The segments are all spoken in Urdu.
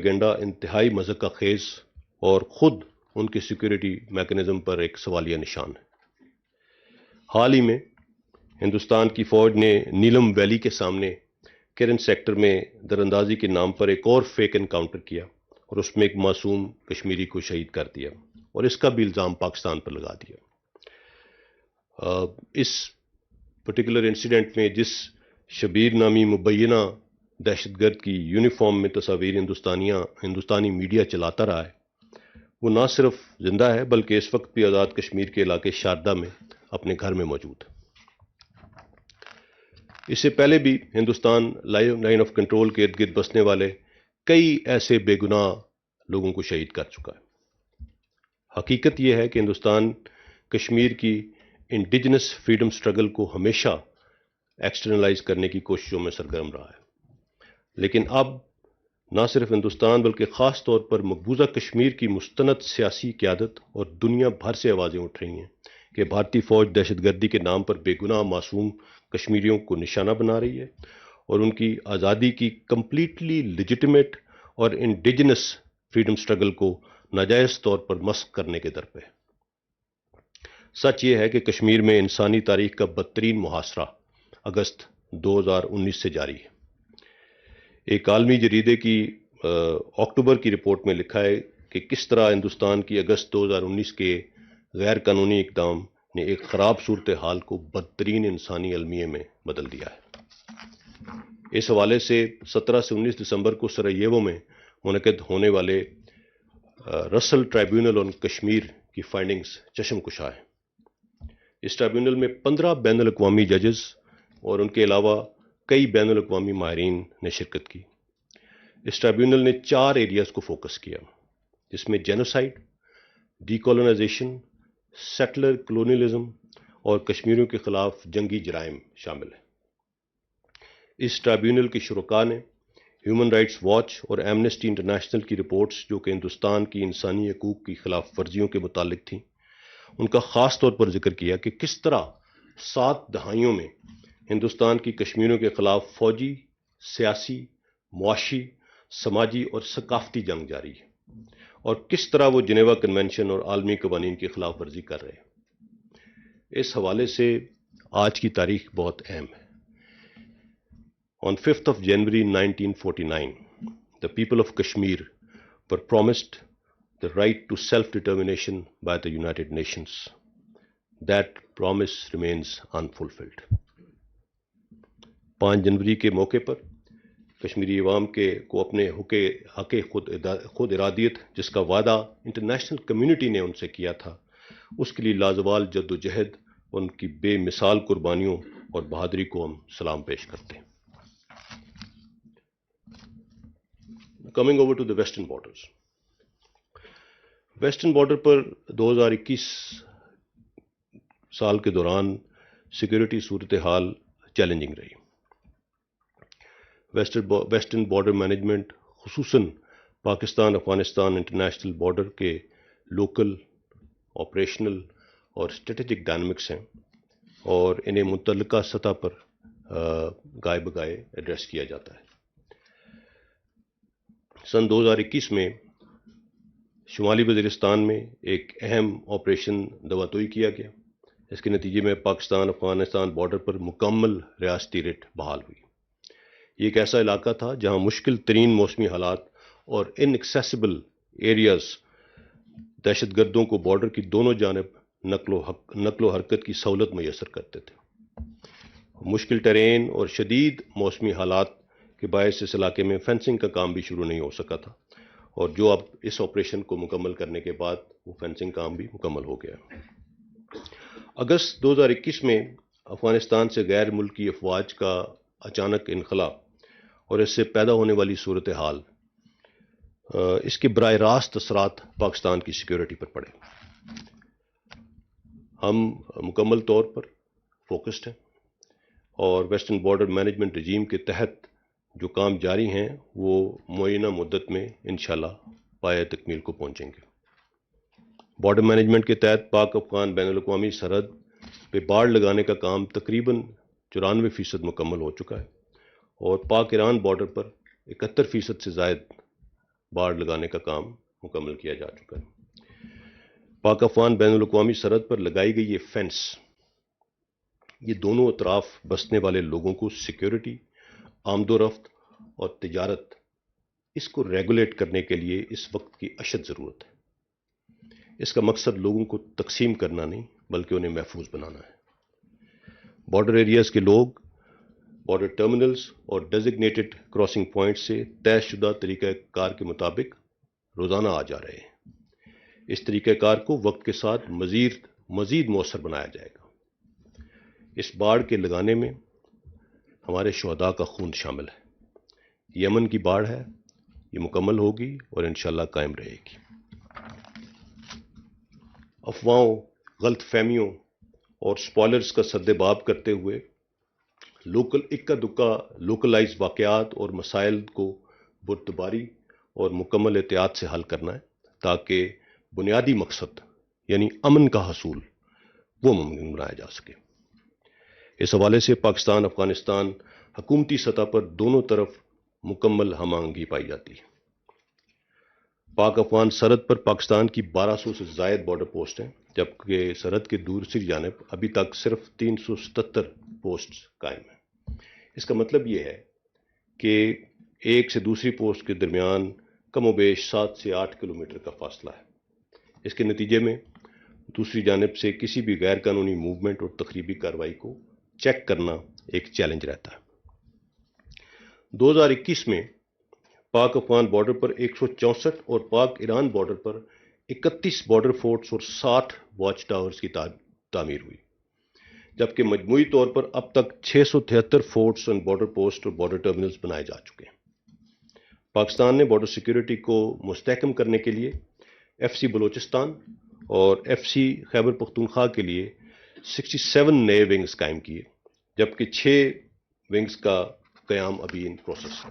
ایجنڈا انتہائی مذہقہ خیز اور خود ان کے سیکورٹی میکنزم پر ایک سوالیہ نشان ہے۔ حال ہی میں ہندوستان کی فوج نے نیلم ویلی کے سامنے کرن سیکٹر میں دراندازی کے نام پر ایک اور فیک انکاؤنٹر کیا اور اس میں ایک معصوم کشمیری کو شہید کر دیا اور اس کا بھی الزام پاکستان پر لگا دیا۔ اس پرٹیکولر انسیڈنٹ میں جس شبیر نامی مبینہ دہشت گرد کی یونیفارم میں تصاویر ہندوستانی میڈیا چلاتا رہا ہے، وہ نہ صرف زندہ ہے بلکہ اس وقت بھی آزاد کشمیر کے علاقے شاردا میں اپنے گھر میں موجود ہے۔ اس سے پہلے بھی ہندوستان لائن آف کنٹرول کے ارد گرد بسنے والے کئی ایسے بے گناہ لوگوں کو شہید کر چکا ہے۔ حقیقت یہ ہے کہ ہندوستان کشمیر کی انڈیجنس فریڈم سٹرگل کو ہمیشہ ایکسٹرنلائز کرنے کی کوششوں میں سرگرم رہا ہے، لیکن اب نہ صرف ہندوستان بلکہ خاص طور پر مقبوضہ کشمیر کی مستند سیاسی قیادت اور دنیا بھر سے آوازیں اٹھ رہی ہیں کہ بھارتی فوج دہشت گردی کے نام پر بے گناہ معصوم کشمیریوں کو نشانہ بنا رہی ہے اور ان کی آزادی کی کمپلیٹلی لیجٹمیٹ اور انڈیجنس فریڈم سٹرگل کو ناجائز طور پر مسخ کرنے کے در پہ ہے۔ سچ یہ ہے کہ کشمیر میں انسانی تاریخ کا بدترین محاصرہ اگست 2019 سے جاری ہے۔ ایک عالمی جریدے کی اکتوبر کی رپورٹ میں لکھا ہے کہ کس طرح ہندوستان کی اگست 2019 کے غیر قانونی اقدام نے ایک خراب صورتحال کو بدترین انسانی المیے میں بدل دیا ہے۔ اس حوالے سے 17 سے 19 دسمبر کو سرائیوو میں منعقد ہونے والے رسل ٹرائیبیونل آن کشمیر کی فائنڈنگز چشم کشا ہیں۔ اس ٹرائیبیونل میں 15 بین الاقوامی ججز اور ان کے علاوہ کئی بین الاقوامی ماہرین نے شرکت کی۔ اس ٹرائیبیونل نے 4 ایریاز کو فوکس کیا، جس میں genocide, decolonization, settler colonialism اور کشمیریوں کے خلاف جنگی جرائم شامل ہیں۔ اس ٹرائیبیونل کے شرکاء نے ہیومن رائٹس واچ اور ایمنسٹی انٹرنیشنل کی رپورٹس جو کہ ہندوستان کی انسانی حقوق کی خلاف ورزیوں کے متعلق تھیں، ان کا خاص طور پر ذکر کیا کہ کس طرح 7 دہائیوں میں ہندوستان کی کشمیریوں کے خلاف فوجی، سیاسی، معاشی، سماجی اور ثقافتی جنگ جاری ہے اور کس طرح وہ جنیوا کنونشن اور عالمی قوانین کی خلاف ورزی کر رہے ہیں۔ اس حوالے سے آج کی تاریخ بہت اہم ہے۔ On 5th of January 1949, the people of Kashmir were promised the right to self-determination by the United Nations. That promise remains unfulfilled. 5 جنوری کے موقع پر کشمیری عوام کو اپنے حق خود ارادیت جس کا وعدہ انٹرنیشنل کمیونٹی نے ان سے کیا تھا، اس کے لیے لازوال جد و جہد اور ان کی بے مثال قربانیوں اور بہادری کو ہم سلام پیش کرتے ہیں۔ Coming over to the western borders. Western border پر 2021 سال کے دوران سیکورٹی صورتحال چیلنجنگ رہی۔ ویسٹرن بارڈر مینجمنٹ خصوصاً پاکستان افغانستان انٹرنیشنل بارڈر کے لوکل، آپریشنل اور اسٹریٹجک ڈائنمکس ہیں اور انہیں متعلقہ سطح پر گائے بگائے ایڈریس کیا جاتا ہے۔ سن 2021 میں شمالی وزیرستان میں ایک اہم آپریشن دواتوئی کیا گیا۔ اس کے نتیجے میں پاکستان افغانستان بارڈر پر مکمل ریاستی ریٹ بحال ہوئی۔ یہ ایک ایسا علاقہ تھا جہاں مشکل ترین موسمی حالات اور ان ایکسیسیبل ایریاز دہشت گردوں کو بارڈر کی دونوں جانب نقل و حرکت کی سہولت میسر کرتے تھے۔ مشکل ٹرین اور شدید موسمی حالات کے باعث اس علاقے میں فینسنگ کا کام بھی شروع نہیں ہو سکا تھا، اور جو اب اس آپریشن کو مکمل کرنے کے بعد وہ فینسنگ کام بھی مکمل ہو گیا۔ اگست 2021 میں افغانستان سے غیر ملکی افواج کا اچانک انخلا اور اس سے پیدا ہونے والی صورتحال، اس کے براہ راست اثرات پاکستان کی سیکیورٹی پر پڑے۔ ہم مکمل طور پر فوکسڈ ہیں اور ویسٹرن بارڈر مینجمنٹ رجیم کے تحت جو کام جاری ہیں وہ معینہ مدت میں انشاءاللہ پایہ تکمیل کو پہنچیں گے۔ بارڈر مینجمنٹ کے تحت پاک افغان بین الاقوامی سرحد پہ باڑ لگانے کا کام تقریباً 94% مکمل ہو چکا ہے اور پاک ایران بارڈر پر 71% سے زائد باڑ لگانے کا کام مکمل کیا جا چکا ہے۔ پاک افغان بین الاقوامی سرحد پر لگائی گئی یہ فینس، یہ دونوں اطراف بسنے والے لوگوں کو سیکیورٹی، آمد و رفت اور تجارت، اس کو ریگولیٹ کرنے کے لیے اس وقت کی اشد ضرورت ہے۔ اس کا مقصد لوگوں کو تقسیم کرنا نہیں بلکہ انہیں محفوظ بنانا ہے۔ بارڈر ایریاز کے لوگ بارڈر ٹرمینلز اور ڈیزگنیٹڈ کراسنگ پوائنٹ سے طے شدہ طریقہ کار کے مطابق روزانہ آ جا رہے ہیں۔ اس طریقہ کار کو وقت کے ساتھ مزید مؤثر بنایا جائے گا۔ اس باڑ کے لگانے میں ہمارے شہداء کا خون شامل ہے۔ یہ امن کی باڑ ہے، یہ مکمل ہوگی اور انشاءاللہ قائم رہے گی۔ افواہوں، غلط فہمیوں اور سپوائلرز کا سدباب کرتے ہوئے اکا دکا لوکلائز واقعات اور مسائل کو بردباری اور مکمل احتیاط سے حل کرنا ہے تاکہ بنیادی مقصد یعنی امن کا حصول وہ ممکن بنایا جا سکے۔ اس حوالے سے پاکستان افغانستان حکومتی سطح پر دونوں طرف مکمل ہم آہنگی پائی جاتی ہے۔ پاک افغان سرحد پر پاکستان کی 1200 سے زائد بارڈر پوسٹ ہیں، جبکہ سرحد کے دوسری جانب ابھی تک صرف 377 پوسٹ قائم ہیں۔ اس کا مطلب یہ ہے کہ ایک سے دوسری پوسٹ کے درمیان کم و بیش 7 سے 8 کلومیٹر کا فاصلہ ہے۔ اس کے نتیجے میں دوسری جانب سے کسی بھی غیر قانونی موومنٹ اور تخریبی کارروائی کو چیک کرنا ایک چیلنج رہتا ہے۔ 2021 میں پاک افغان بارڈر پر 164 اور پاک ایران بارڈر پر 31 بارڈر فورٹس اور 60 واچ ٹاورز کی تعمیر ہوئی، جبکہ مجموعی طور پر اب تک 673 فورٹس اور بارڈر پوسٹ اور بارڈر ٹرمینلز بنائے جا چکے ہیں۔ پاکستان نے بارڈر سیکیورٹی کو مستحکم کرنے کے لیے ایف سی بلوچستان اور ایف سی خیبر پختونخوا کے لیے 67 نئے ونگز قائم کیے، جبکہ 6 ونگز کا قیام ابھی ان پروسیس ہے۔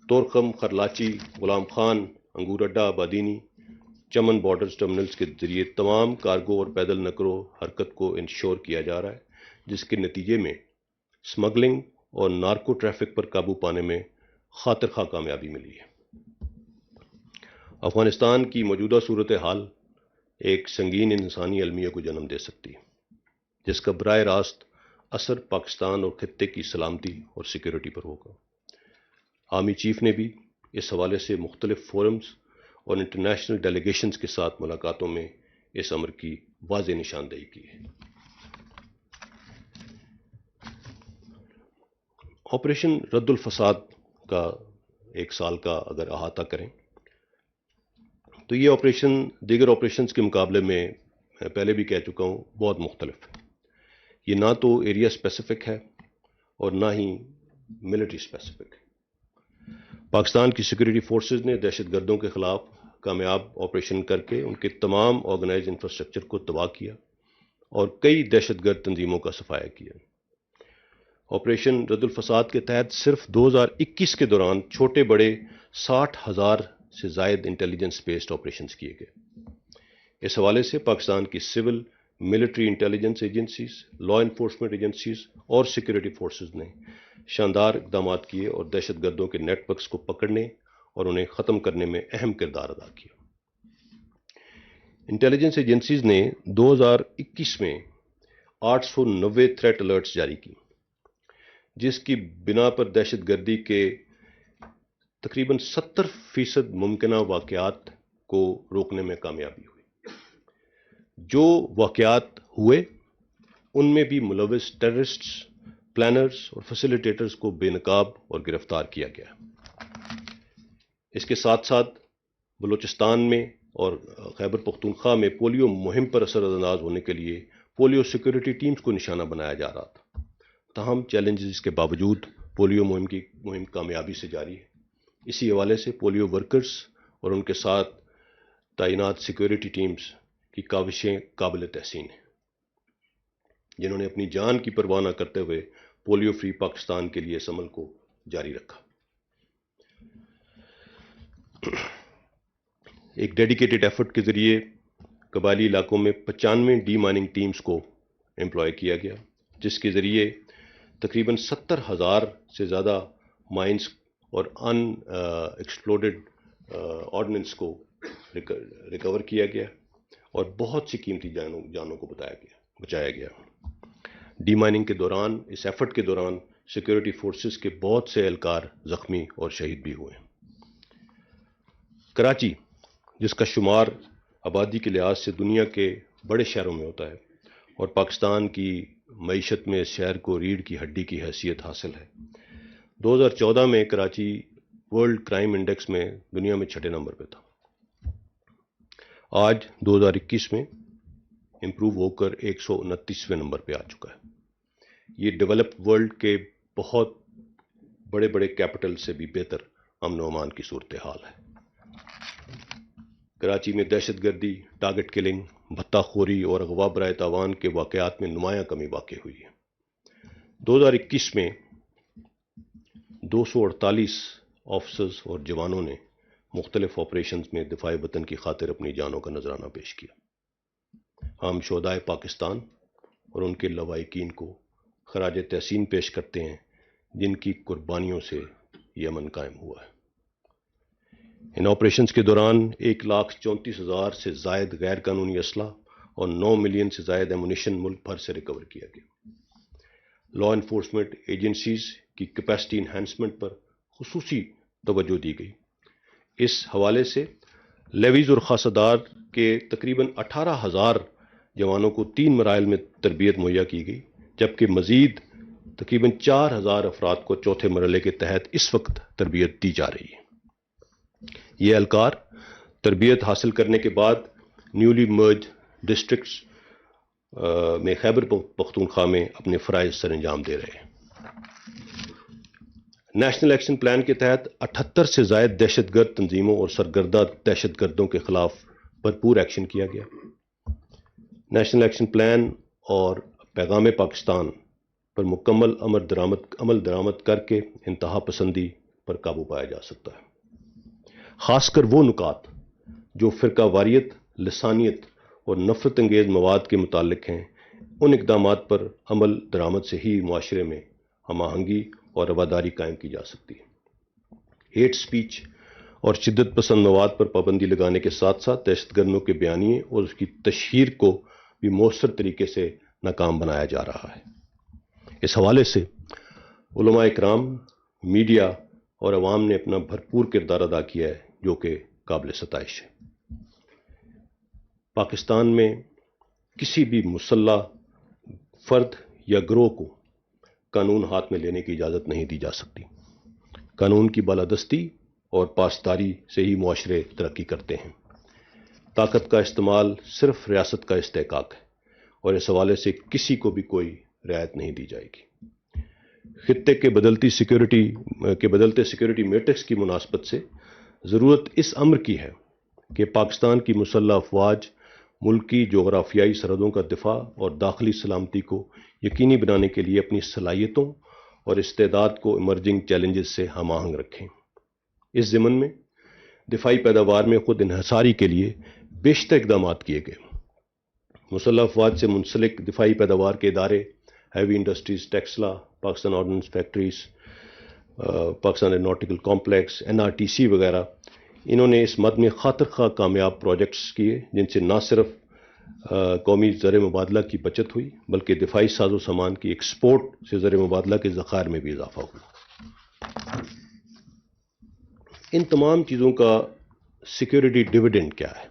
تورخم، خرلاچی، غلام خان، انگور اڈا، بادینی، چمن بارڈر ٹرمینلز کے ذریعے تمام کارگو اور پیدل نقل و حرکت کو انشور کیا جا رہا ہے، جس کے نتیجے میں سمگلنگ اور نارکو ٹریفک پر قابو پانے میں خاطر خواہ کامیابی ملی ہے۔ افغانستان کی موجودہ صورتحال ایک سنگین انسانی المیہ کو جنم دے سکتی ہے، جس کا براہ راست اثر پاکستان اور خطے کی سلامتی اور سیکیورٹی پر ہوگا۔ آرمی چیف نے بھی اس حوالے سے مختلف فورمز اور انٹرنیشنل ڈیلیگیشنز کے ساتھ ملاقاتوں میں اس امر کی واضح نشاندہی کی ہے۔ آپریشن رد الفساد کا ایک سال کا اگر احاطہ کریں تو یہ آپریشن دیگر آپریشنز کے مقابلے میں میں پہلے بھی کہہ چکا ہوں بہت مختلف ہے۔ یہ نہ تو ایریا اسپیسیفک ہے اور نہ ہی ملٹری اسپیسیفک ہے۔ پاکستان کی سیکورٹی فورسز نے دہشت گردوں کے خلاف کامیاب آپریشن کر کے ان کے تمام آرگنائز انفراسٹرکچر کو تباہ کیا اور کئی دہشت گرد تنظیموں کا صفایا کیا۔ آپریشن رد الفساد کے تحت صرف 2021 کے دوران چھوٹے بڑے 60,000 سے زائد انٹیلیجنس بیسڈ آپریشنز کیے گئے۔ اس حوالے سے پاکستان کی civil, military intelligence agencies, law enforcement agencies اور سیکورٹی فورسز نے شاندار اقدامات کیے اور دہشت گردوں کے نیٹ ورکس کو پکڑنے اور انہیں ختم کرنے میں اہم کردار ادا کیا۔ انٹیلیجنس ایجنسیز نے 2021 میں 890 تھریٹ الرٹس جاری کی، جس کی بنا پر دہشت گردی کے تقریباً 70% ممکنہ واقعات کو روکنے میں کامیابی ہوئی۔ جو واقعات ہوئے ان میں بھی ملوث ٹیررسٹس، پلانرز اور فیسیلیٹیٹرز کو بے نقاب اور گرفتار کیا گیا۔ اس کے ساتھ ساتھ بلوچستان میں اور خیبر پختونخوا میں پولیو مہم پر اثر انداز ہونے کے لیے پولیو سیکورٹی ٹیمز کو نشانہ بنایا جا رہا تھا۔ تاہم چیلنجز کے باوجود پولیو مہم کامیابی سے جاری ہے۔ اسی حوالے سے پولیو ورکرز اور ان کے ساتھ تعینات سیکورٹی ٹیمز کی کاوشیں قابل تحسین ہیں، جنہوں نے اپنی جان کی پرواہ نہ کرتے ہوئے پولیو فری پاکستان کے لیے اس عمل کو جاری رکھا۔ ایک ڈیڈیکیٹڈ ایفرٹ کے ذریعے قبائلی علاقوں میں 95 ڈی مائننگ ٹیمز کو امپلائی کیا گیا، جس کے ذریعے تقریباً 70,000 سے زیادہ مائنز اور ان ایکسپلوڈڈ آرڈننس کو ریکور کیا گیا اور بہت سی قیمتی جانوں کو بچایا گیا۔ ڈی مائننگ کے دوران، اس ایفرٹ کے دوران سیکورٹی فورسز کے بہت سے اہلکار زخمی اور شہید بھی ہوئے۔ کراچی، جس کا شمار آبادی کے لحاظ سے دنیا کے بڑے شہروں میں ہوتا ہے اور پاکستان کی معیشت میں اس شہر کو ریڑھ کی ہڈی کی حیثیت حاصل ہے، 2014 میں کراچی ورلڈ کرائم انڈیکس میں دنیا میں 6 نمبر پہ تھا۔ آج 2021 میں امپروو ہو کر 129ویں نمبر پہ آ چکا ہے۔ یہ ڈیولپ ورلڈ کے بہت بڑے بڑے کیپٹل سے بھی بہتر امن و امان کی صورتحال ہے۔ کراچی میں دہشت گردی، ٹارگٹ کلنگ، بھتہ خوری اور اغوا برائے تاوان کے واقعات میں نمایاں کمی واقع ہوئی ہے۔ 2021 میں 248 آفیسرز اور جوانوں نے مختلف آپریشنز میں دفاع وطن کی خاطر اپنی جانوں کا نذرانہ پیش کیا۔ ہم شہدائے پاکستان اور ان کے لواحقین کو خراج تحسین پیش کرتے ہیں، جن کی قربانیوں سے یہ امن قائم ہوا ہے۔ ان آپریشنز کے دوران 1,34,000 سے زائد غیر قانونی اسلحہ اور 9 ملین سے زائد ایمونیشن ملک بھر سے ریکور کیا گیا۔ لا انفورسمنٹ ایجنسیز کی کیپیسٹی انہینسمنٹ پر خصوصی توجہ دی گئی۔ اس حوالے سے لیویز اور خاصہ دار کے تقریباً 18,000 جوانوں کو 3 مراحل میں تربیت مہیا کی گئی، جبکہ مزید تقریباً 4,000 افراد کو چوتھے مرحلے کے تحت اس وقت تربیت دی جا رہی ہے۔ یہ اہلکار تربیت حاصل کرنے کے بعد نیولی مرج ڈسٹرکٹس میں خیبر پختونخوا میں اپنے فرائض سر انجام دے رہے ہیں۔ نیشنل ایکشن پلان کے تحت 78 سے زائد دہشت گرد تنظیموں اور سرگردہ دہشت گردوں کے خلاف بھرپور ایکشن کیا گیا۔ نیشنل ایکشن پلان اور پیغام پاکستان پر مکمل عمل درآمد کر کے انتہا پسندی پر قابو پایا جا سکتا ہے۔ خاص کر وہ نکات جو فرقہ واریت، لسانیت اور نفرت انگیز مواد کے متعلق ہیں، ان اقدامات پر عمل درآمد سے ہی معاشرے میں ہم آہنگی اور رواداری قائم کی جا سکتی ہے۔ ہیٹ سپیچ اور شدت پسند مواد پر پابندی لگانے کے ساتھ ساتھ دہشت گردوں کے بیانیے اور اس کی تشہیر کو بھی مؤثر طریقے سے ناکام بنایا جا رہا ہے۔ اس حوالے سے علماء اکرام، میڈیا اور عوام نے اپنا بھرپور کردار ادا کیا ہے، جو کہ قابل ستائش ہے۔ پاکستان میں کسی بھی مسلح فرد یا گروہ کو قانون ہاتھ میں لینے کی اجازت نہیں دی جا سکتی۔ قانون کی بالادستی اور پاسداری سے ہی معاشرے ترقی کرتے ہیں۔ طاقت کا استعمال صرف ریاست کا استحقاق ہے اور اس حوالے سے کسی کو بھی کوئی رعایت نہیں دی جائے گی۔ خطے کے بدلتے سیکیورٹی میٹرکس کی مناسبت سے ضرورت اس امر کی ہے کہ پاکستان کی مسلح افواج ملک کی جغرافیائی سرحدوں کا دفاع اور داخلی سلامتی کو یقینی بنانے کے لیے اپنی صلاحیتوں اور استعداد کو ایمرجنگ چیلنجز سے ہم آہنگ رکھیں۔ اس ضمن میں دفاعی پیداوار میں خود انحصاری کے لیے بیشتر اقدامات کیے گئے۔ مسلح افواج سے منسلک دفاعی پیداوار کے ادارے، heavy industries, Taxila, Pakistan ordnance factories, Pakistan aeronautical complex, NRTC وغیرہ، انہوں نے اس مد میں خاطر خواہ کامیاب پروجیکٹس کیے جن سے نہ صرف قومی زر مبادلہ کی بچت ہوئی بلکہ دفاعی ساز و سامان کی ایکسپورٹ سے زر مبادلہ کے ذخائر میں بھی اضافہ ہوا۔ ان تمام چیزوں کا سیکیورٹی ڈویڈنڈ کیا ہے؟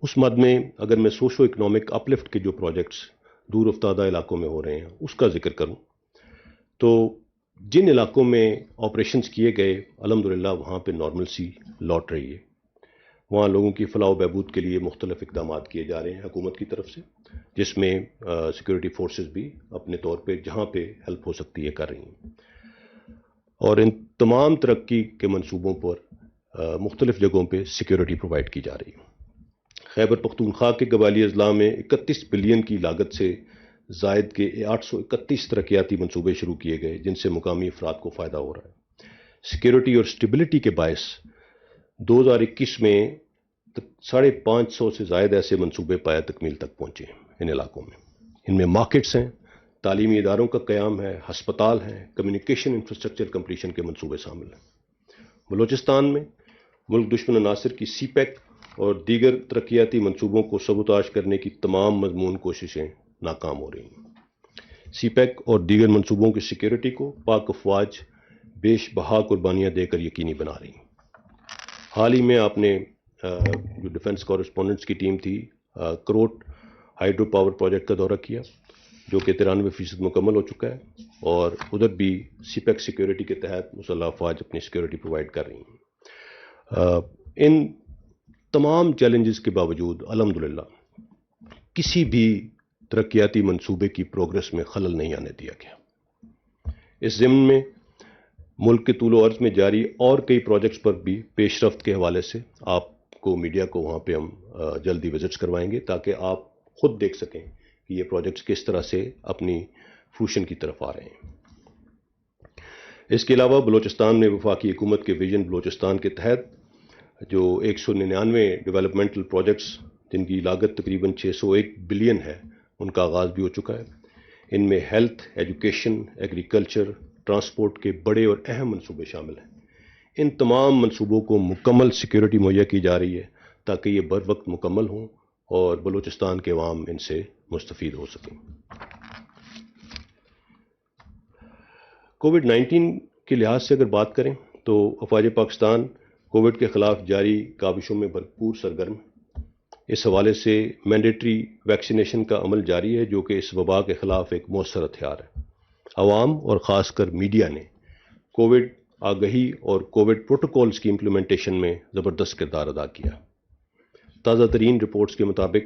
اس مد میں اگر میں سوشو اکنامک اپلفٹ کے جو پروجیکٹس دور افتادہ علاقوں میں ہو رہے ہیں اس کا ذکر کروں تو جن علاقوں میں آپریشنز کیے گئے الحمدللہ وہاں پہ نارملسی لوٹ رہی ہے۔ وہاں لوگوں کی فلاح و بہبود کے لیے مختلف اقدامات کیے جا رہے ہیں حکومت کی طرف سے، جس میں سیکورٹی فورسز بھی اپنے طور پہ جہاں پہ ہیلپ ہو سکتی ہے کر رہی ہیں، اور ان تمام ترقی کے منصوبوں پر مختلف جگہوں پہ سیکورٹی پرووائڈ کی جا رہی ہے۔ خیبر پختونخوا کے قبائلی اضلاع میں 31 بلین کی لاگت سے زائد کے 831 ترقیاتی منصوبے شروع کیے گئے جن سے مقامی افراد کو فائدہ ہو رہا ہے۔ سیکورٹی اور سٹیبلٹی کے باعث 2021 میں 550 سے زائد ایسے منصوبے پایہ تکمیل تک پہنچے ان علاقوں میں۔ ان میں مارکیٹس ہیں، تعلیمی اداروں کا قیام ہے، ہسپتال ہیں، کمیونیکیشن انفراسٹرکچر کمپلیشن کے منصوبے شامل ہیں۔ بلوچستان میں ملک دشمن عناصر کی سی پیک اور دیگر ترقیاتی منصوبوں کو سبوتاژ کرنے کی تمام مضمون کوششیں ناکام ہو رہی ہیں۔ سی پیک اور دیگر منصوبوں کی سیکیورٹی کو پاک افواج بیش بہا قربانیاں دے کر یقینی بنا رہی ہیں۔ حال ہی میں آپ نے جو ڈیفنس کورسپونڈنٹس کی ٹیم تھی کروٹ ہائیڈرو پاور پروجیکٹ کا دورہ کیا، جو کہ 93% مکمل ہو چکا ہے، اور ادھر بھی سی پیک سیکیورٹی کے تحت مسلح افواج اپنی سیکیورٹی پرووائڈ کر رہی ہیں۔ ان تمام چیلنجز کے باوجود الحمدللہ کسی بھی ترقیاتی منصوبے کی پروگرس میں خلل نہیں آنے دیا گیا۔ اس ضمن میں ملک کے طول و عرض میں جاری اور کئی پروجیکٹس پر بھی پیش رفت کے حوالے سے آپ کو میڈیا کو وہاں پہ ہم جلدی وزٹس کروائیں گے، تاکہ آپ خود دیکھ سکیں کہ یہ پروجیکٹس کس طرح سے اپنی فروشن کی طرف آ رہے ہیں۔ اس کے علاوہ بلوچستان میں وفاقی حکومت کے ویژن بلوچستان کے تحت جو 199 ڈیولپمنٹل پروجیکٹس جن کی لاگت تقریباً 601 بلین ہے، ان کا آغاز بھی ہو چکا ہے۔ ان میں ہیلتھ، ایجوکیشن، ایگریکلچر، ٹرانسپورٹ کے بڑے اور اہم منصوبے شامل ہیں۔ ان تمام منصوبوں کو مکمل سیکیورٹی مہیا کی جا رہی ہے تاکہ یہ بر وقت مکمل ہوں اور بلوچستان کے عوام ان سے مستفید ہو سکیں۔ کووڈ-19 کے لحاظ سے اگر بات کریں تو افواج پاکستان کووڈ کے خلاف جاری کاوشوں میں بھرپور سرگرم۔ اس حوالے سے مینڈیٹری ویکسینیشن کا عمل جاری ہے، جو کہ اس وبا کے خلاف ایک مؤثر ہتھیار ہے۔ عوام اور خاص کر میڈیا نے کووڈ آگہی اور کووڈ پروٹوکولز کی امپلیمنٹیشن میں زبردست کردار ادا کیا۔ تازہ ترین رپورٹس کے مطابق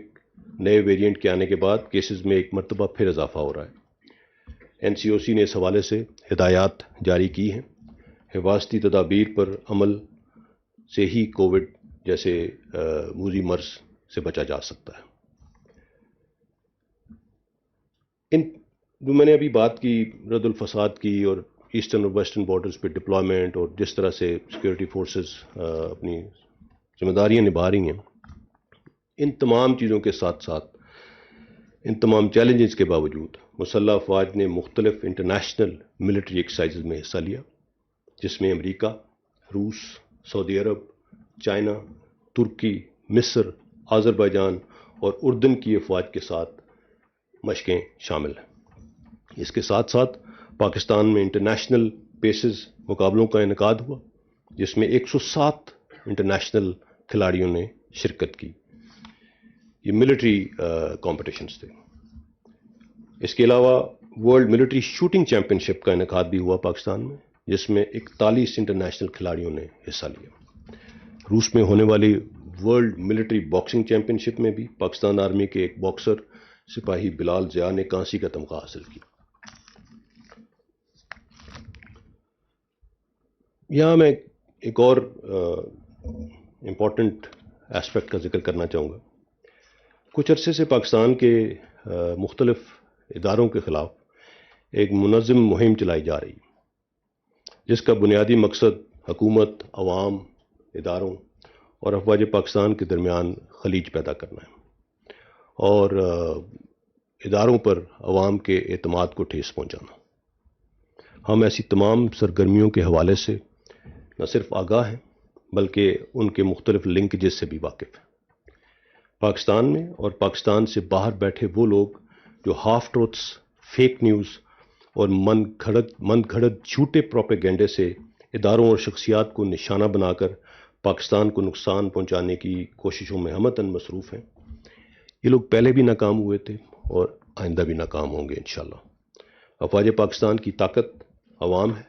نئے ویریئنٹ کے آنے کے بعد کیسز میں ایک مرتبہ پھر اضافہ ہو رہا ہے۔ NCOC نے اس حوالے سے ہدایات جاری کی ہیں۔ حفاظتی تدابیر پر عمل سے ہی کووڈ جیسے موذی مرض سے بچا جا سکتا ہے۔ جو میں نے ابھی بات کی رد الفساد کی اور ایسٹرن اور ویسٹرن بارڈرز پہ ڈپلائمنٹ اور جس طرح سے سیکورٹی فورسز اپنی ذمہ داریاں نبھا رہی ہیں، ان تمام چیزوں کے ساتھ ساتھ ان تمام چیلنجز کے باوجود مسلح افواج نے مختلف انٹرنیشنل ملٹری ایکسرسائزز میں حصہ لیا، جس میں امریکہ، روس، سعودی عرب، چائنا، ترکی، مصر، آذربائیجان اور اردن کی افواج کے ساتھ مشقیں شامل ہیں۔ اس کے ساتھ ساتھ پاکستان میں انٹرنیشنل پیسز مقابلوں کا انعقاد ہوا، جس میں 107 انٹرنیشنل کھلاڑیوں نے شرکت کی۔ یہ ملٹری کمپٹیشنز تھے۔ اس کے علاوہ ورلڈ ملٹری شوٹنگ چیمپئن شپ کا انعقاد بھی ہوا پاکستان میں، جس میں 41 انٹرنیشنل کھلاڑیوں نے حصہ لیا۔ روس میں ہونے والی ورلڈ ملٹری باکسنگ چیمپئن شپ میں بھی پاکستان آرمی کے ایک باکسر سپاہی بلال ضیاء نے کانسی کا تمغہ حاصل کیا۔ یہاں میں ایک اور امپورٹنٹ ایسپیکٹ کا ذکر کرنا چاہوں گا۔ کچھ عرصے سے پاکستان کے مختلف اداروں کے خلاف ایک منظم مہم چلائی جا رہی ہے، جس کا بنیادی مقصد حکومت، عوام، اداروں اور افواج پاکستان کے درمیان خلیج پیدا کرنا ہے اور اداروں پر عوام کے اعتماد کو ٹھیس پہنچانا۔ ہم ایسی تمام سرگرمیوں کے حوالے سے نہ صرف آگاہ ہیں بلکہ ان کے مختلف لنکیجز سے بھی واقف ہیں۔ پاکستان میں اور پاکستان سے باہر بیٹھے وہ لوگ جو ہاف ٹروتھس، فیک نیوز اور من گھڑت جھوٹے پروپیگنڈے سے اداروں اور شخصیات کو نشانہ بنا کر پاکستان کو نقصان پہنچانے کی کوششوں میں ہمتاً مصروف ہیں، یہ لوگ پہلے بھی ناکام ہوئے تھے اور آئندہ بھی ناکام ہوں گے انشاءاللہ۔ افواج پاکستان کی طاقت عوام ہے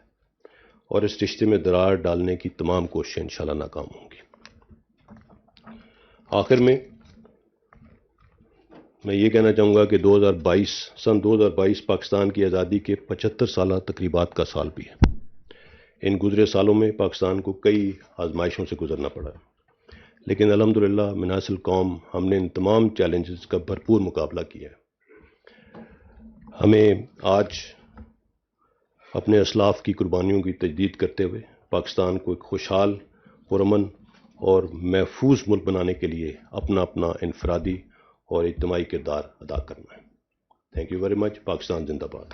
اور اس رشتے میں درار ڈالنے کی تمام کوششیں انشاءاللہ ناکام ہوں گی۔ آخر میں یہ کہنا چاہوں گا کہ سن 2022 پاکستان کی آزادی کے 75 سالہ تقریبات کا سال بھی ہے۔ ان گزرے سالوں میں پاکستان کو کئی آزمائشوں سے گزرنا پڑا ہے، لیکن الحمدللہ مناص القوم ہم نے ان تمام چیلنجز کا بھرپور مقابلہ کیا ہے۔ ہمیں آج اپنے اسلاف کی قربانیوں کی تجدید کرتے ہوئے پاکستان کو ایک خوشحال، پرامن اور محفوظ ملک بنانے کے لیے اپنا انفرادی اور اجتماعی کردار ادا کرنا ہے۔ Thank you very much. Pakistan زندہ باد۔